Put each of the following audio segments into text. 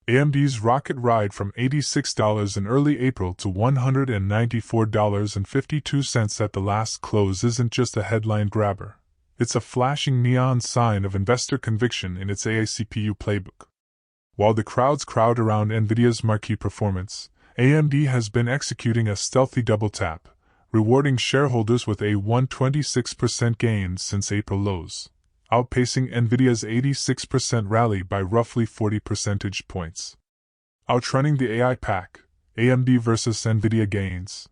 AMD's rocket ride from $86 in early April to $194.52 at the last close isn't just a headline grabber. It's a flashing neon sign of investor conviction in its AI CPU playbook. While the crowds crowd around NVIDIA's marquee performance, AMD has been executing a stealthy double tap, rewarding shareholders with a 126% gain since April lows, outpacing NVIDIA's 86% rally by roughly 40 percentage points. Outrunning the AI pack, AMD versus NVIDIA gains.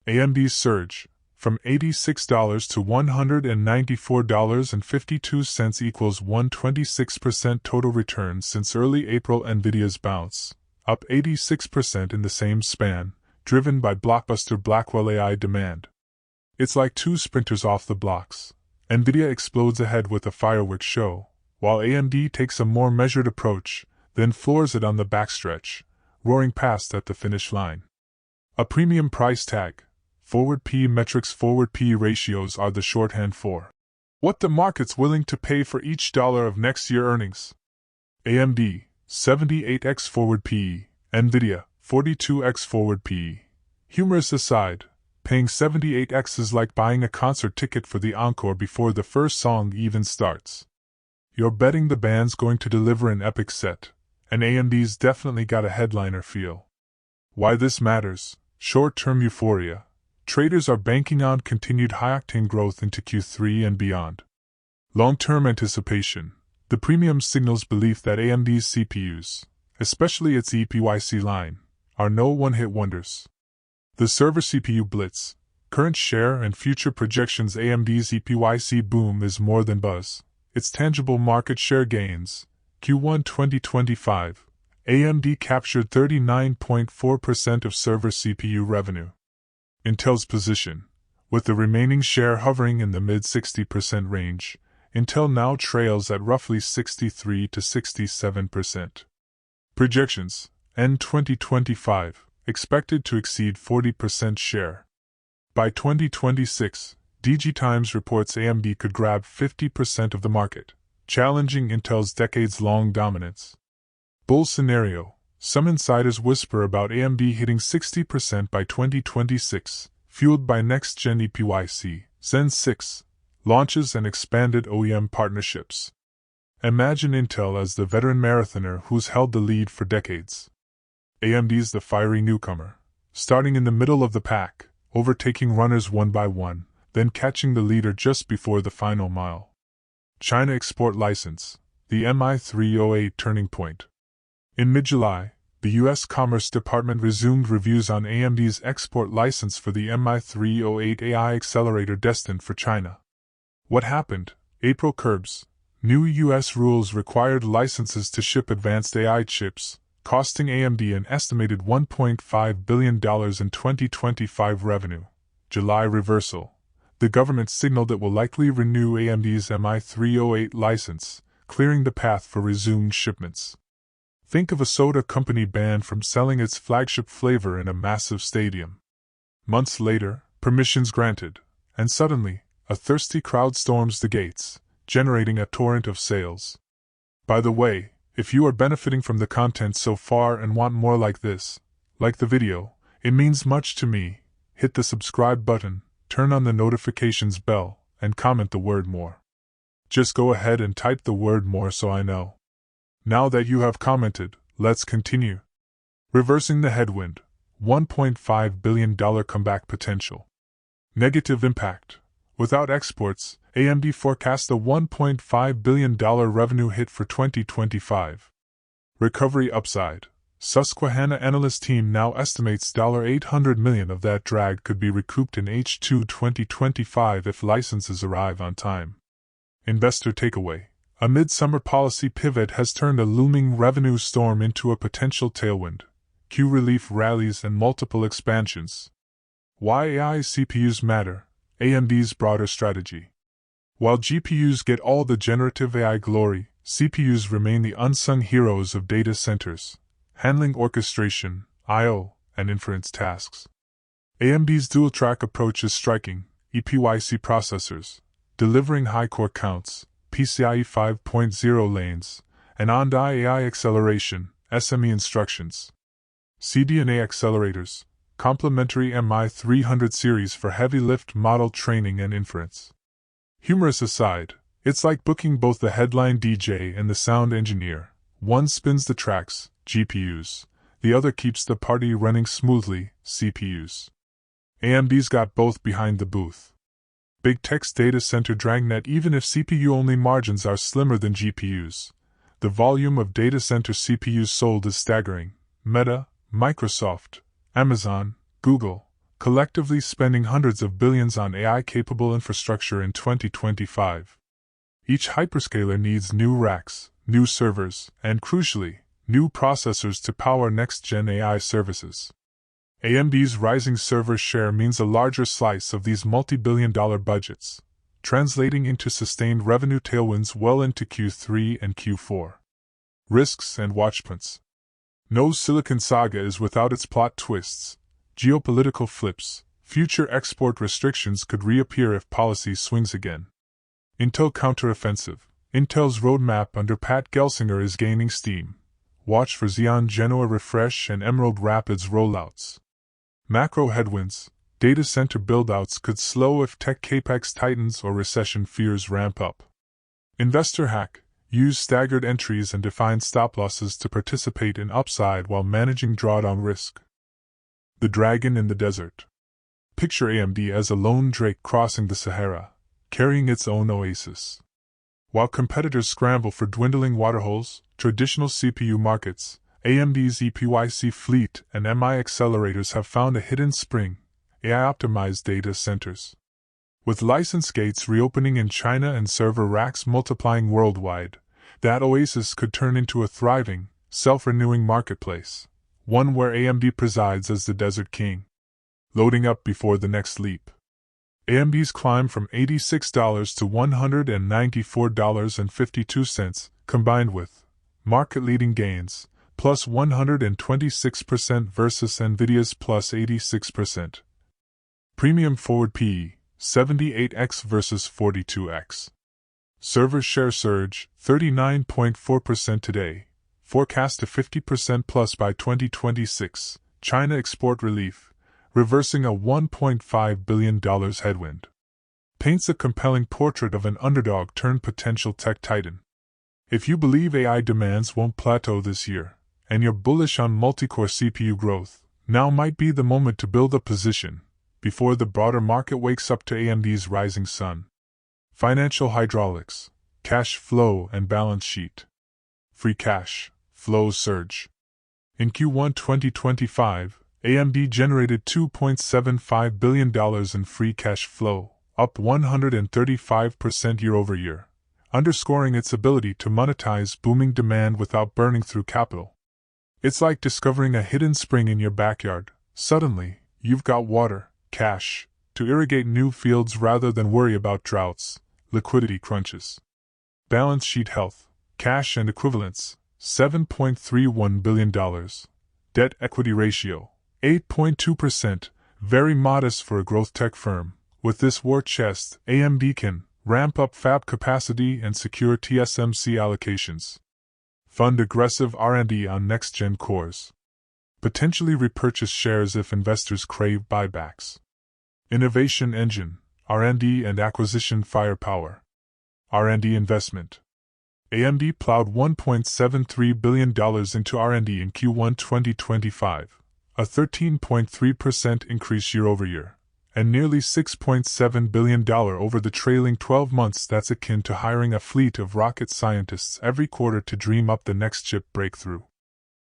AMD's surge, from $86 to $194.52 equals 126% total return since early April. NVIDIA's bounce, up 86% in the same span, driven by blockbuster Blackwell AI demand. It's like two sprinters off the blocks. NVIDIA explodes ahead with a fireworks show, while AMD takes a more measured approach, then floors it on the backstretch, roaring past at the finish line. A premium price tag. Forward P metrics. Forward P ratios are the shorthand for what the market's willing to pay for each dollar of next year earnings. AMD, 78x forward PE, NVIDIA, 42x forward PE. Humorous aside, paying 78x is like buying a concert ticket for the encore before the first song even starts. You're betting the band's going to deliver an epic set, and AMD's definitely got a headliner feel. Why this matters: short-term euphoria. Traders are banking on continued high-octane growth into Q3 and beyond. Long-term anticipation. The premium signals belief that AMD's CPUs, especially its EPYC line, are no one-hit wonders. The server CPU blitz, current share and future projections. AMD's EPYC boom is more than buzz. Its tangible market share gains. Q1 2025, AMD captured 39.4% of server CPU revenue. Intel's position. With the remaining share hovering in the mid-60% range, Intel now trails at roughly 63 to 67%. Projections. End 2025, expected to exceed 40% share. By 2026, DigiTimes reports AMD could grab 50% of the market, challenging Intel's decades-long dominance. Bull scenario. Some insiders whisper about AMD hitting 60% by 2026, fueled by next-gen EPYC, Zen 6, launches and expanded OEM partnerships. Imagine Intel as the veteran marathoner who's held the lead for decades. AMD's the fiery newcomer, starting in the middle of the pack, overtaking runners one by one, then catching the leader just before the final mile. China export license, the MI308 turning point. In mid-July, the U.S. Commerce Department resumed reviews on AMD's export license for the MI308 AI accelerator destined for China. What happened? April curbs. New U.S. rules required licenses to ship advanced AI chips, costing AMD an estimated $1.5 billion in 2025 revenue. July reversal. The government signaled it will likely renew AMD's MI308 license, clearing the path for resumed shipments. Think of a soda company banned from selling its flagship flavor in a massive stadium. Months later, permissions granted, and suddenly, a thirsty crowd storms the gates, generating a torrent of sales. By the way, if you are benefiting from the content so far and want more like this, like the video, it means much to me. Hit the subscribe button, turn on the notifications bell, and comment the word more. Just go ahead and type the word more so I know. Now that you have commented, let's continue. Reversing the headwind, $1.5 billion comeback potential. Negative impact. Without exports, AMD forecasts a $1.5 billion revenue hit for 2025. Recovery upside. Susquehanna analyst team now estimates $800 million of that drag could be recouped in H2 2025 if licenses arrive on time. Investor takeaway. A midsummer policy pivot has turned a looming revenue storm into a potential tailwind. Q relief rallies and multiple expansions. Why AI CPUs matter. AMD's broader strategy. While GPUs get all the generative AI glory, CPUs remain the unsung heroes of data centers, handling orchestration, I/O, and inference tasks. AMD's dual-track approach is striking. EPYC processors, delivering high core counts, PCIe 5.0 lanes, and on-die AI acceleration, SME instructions. CDNA accelerators, complementary MI300 series for heavy lift model training and inference. Humorous aside, it's like booking both the headline DJ and the sound engineer. One spins the tracks, GPUs. The other keeps the party running smoothly, CPUs. AMD's got both behind the booth. Big Tech's data center dragnet. Even if CPU-only margins are slimmer than GPUs, the volume of data center CPUs sold is staggering. Meta, Microsoft, Amazon, Google, collectively spending hundreds of billions on AI-capable infrastructure in 2025. Each hyperscaler needs new racks, new servers, and crucially, new processors to power next-gen AI services. AMD's rising server share means a larger slice of these multi-billion-dollar budgets, translating into sustained revenue tailwinds well into Q3 and Q4. Risks and watchpoints. No silicon saga is without its plot twists, geopolitical flips. Future export restrictions could reappear if policy swings again. Intel counteroffensive. Intel's roadmap under Pat Gelsinger is gaining steam. Watch for Xeon Genoa refresh and Emerald Rapids rollouts. Macro headwinds. Data center buildouts could slow if tech capex tightens or recession fears ramp up. Investor hack. Use staggered entries and defined stop losses to participate in upside while managing drawdown risk. The dragon in the desert. Picture AMD as a lone drake crossing the Sahara, carrying its own oasis. While competitors scramble for dwindling waterholes, traditional CPU markets, AMD's EPYC fleet and MI accelerators have found a hidden spring: AI-optimized data centers. With license gates reopening in China and server racks multiplying worldwide, that oasis could turn into a thriving, self-renewing marketplace, one where AMD presides as the desert king. Loading up before the next leap. AMD's climb from $86 to $194.52, combined with market-leading gains, plus 126% versus NVIDIA's plus 86%. Premium forward PE, 78x versus 42x. Server share surge, 39.4% today, forecast to 50% plus by 2026. China export relief, reversing a $1.5 billion headwind. Paints a compelling portrait of an underdog turned potential tech titan. If you believe AI demands won't plateau this year, and you're bullish on multi-core CPU growth, now might be the moment to build a position, before the broader market wakes up to AMD's rising sun. Financial hydraulics, cash flow and balance sheet. Free cash flow surge. In Q1 2025, AMD generated $2.75 billion in free cash flow, up 135% year-over-year, underscoring its ability to monetize booming demand without burning through capital. It's like discovering a hidden spring in your backyard. Suddenly, you've got water, cash, to irrigate new fields rather than worry about droughts, liquidity crunches. Balance sheet health, cash and equivalents, $7.31 billion. Debt-equity ratio, 8.2%, very modest for a growth tech firm. With this war chest, AMD can ramp up fab capacity and secure TSMC allocations. Fund aggressive R&D on next-gen cores. Potentially repurchase shares if investors crave buybacks. Innovation engine, R&D and acquisition firepower. R&D investment. AMD plowed $1.73 billion into R&D in Q1 2025, a 13.3% increase year-over-year, and nearly $6.7 billion over the trailing 12 months. That's akin to hiring a fleet of rocket scientists every quarter to dream up the next chip breakthrough.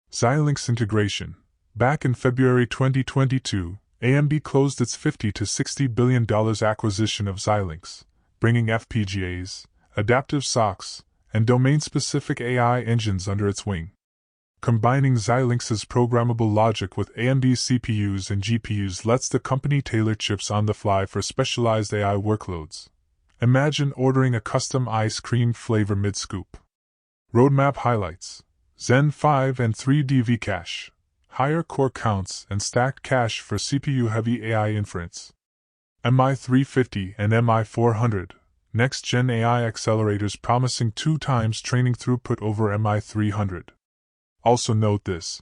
Xilinx integration. Back in February 2022, AMD closed its $50 to $60 billion acquisition of Xilinx, bringing FPGAs, adaptive SoCs, and domain-specific AI engines under its wing. Combining Xilinx's programmable logic with AMD's CPUs and GPUs lets the company tailor chips on the fly for specialized AI workloads. Imagine ordering a custom ice cream flavor mid-scoop. Roadmap highlights: Zen 5 and 3D V-Cache, higher core counts and stacked cache for CPU-heavy AI inference. MI350 and MI400, next-gen AI accelerators promising 2 times training throughput over MI300. Also note this.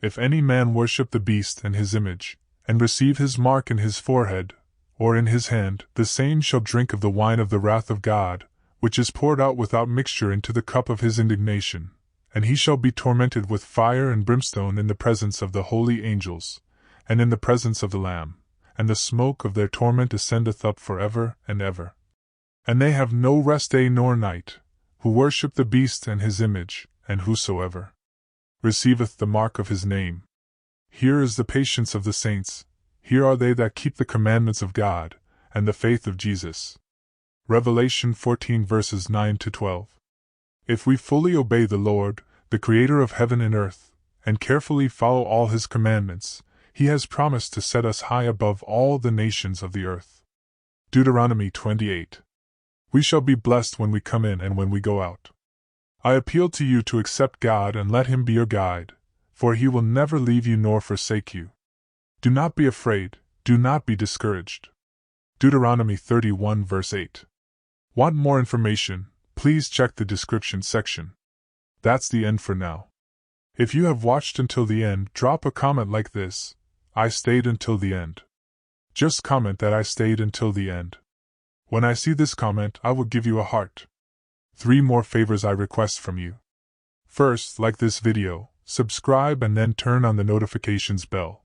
If any man worship the beast and his image, and receive his mark in his forehead, or in his hand, the same shall drink of the wine of the wrath of God, which is poured out without mixture into the cup of his indignation, and he shall be tormented with fire and brimstone in the presence of the holy angels, and in the presence of the Lamb, and the smoke of their torment ascendeth up for ever and ever. And they have no rest day nor night, who worship the beast and his image, and whosoever receiveth the mark of his name. Here is the patience of the saints, here are they that keep the commandments of God, and the faith of Jesus. Revelation 14 verses 9-12. If we fully obey the Lord, the Creator of heaven and earth, and carefully follow all His commandments, He has promised to set us high above all the nations of the earth. Deuteronomy 28. We shall be blessed when we come in and when we go out. I appeal to you to accept God and let Him be your guide, for He will never leave you nor forsake you. Do not be afraid, do not be discouraged. Deuteronomy 31 verse 8. Want more information? Please check the description section. That's the end for now. If you have watched until the end, drop a comment like this: I stayed until the end. Just comment that I stayed until the end. When I see this comment, I will give you a heart. 3 more favors I request from you. First, like this video, subscribe, and then turn on the notifications bell.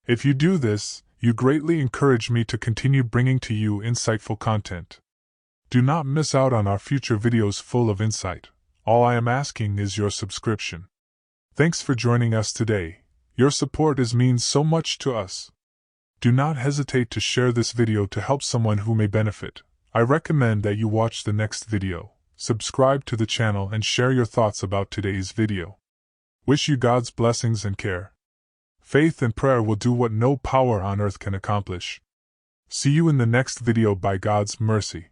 If you do this, you greatly encourage me to continue bringing to you insightful content. Do not miss out on our future videos full of insight. All I am asking is your subscription. Thanks for joining us today. Your support means so much to us. Do not hesitate to share this video to help someone who may benefit. I recommend that you watch the next video, subscribe to the channel, and share your thoughts about today's video. Wish you God's blessings and care. Faith and prayer will do what no power on earth can accomplish. See you in the next video by God's mercy.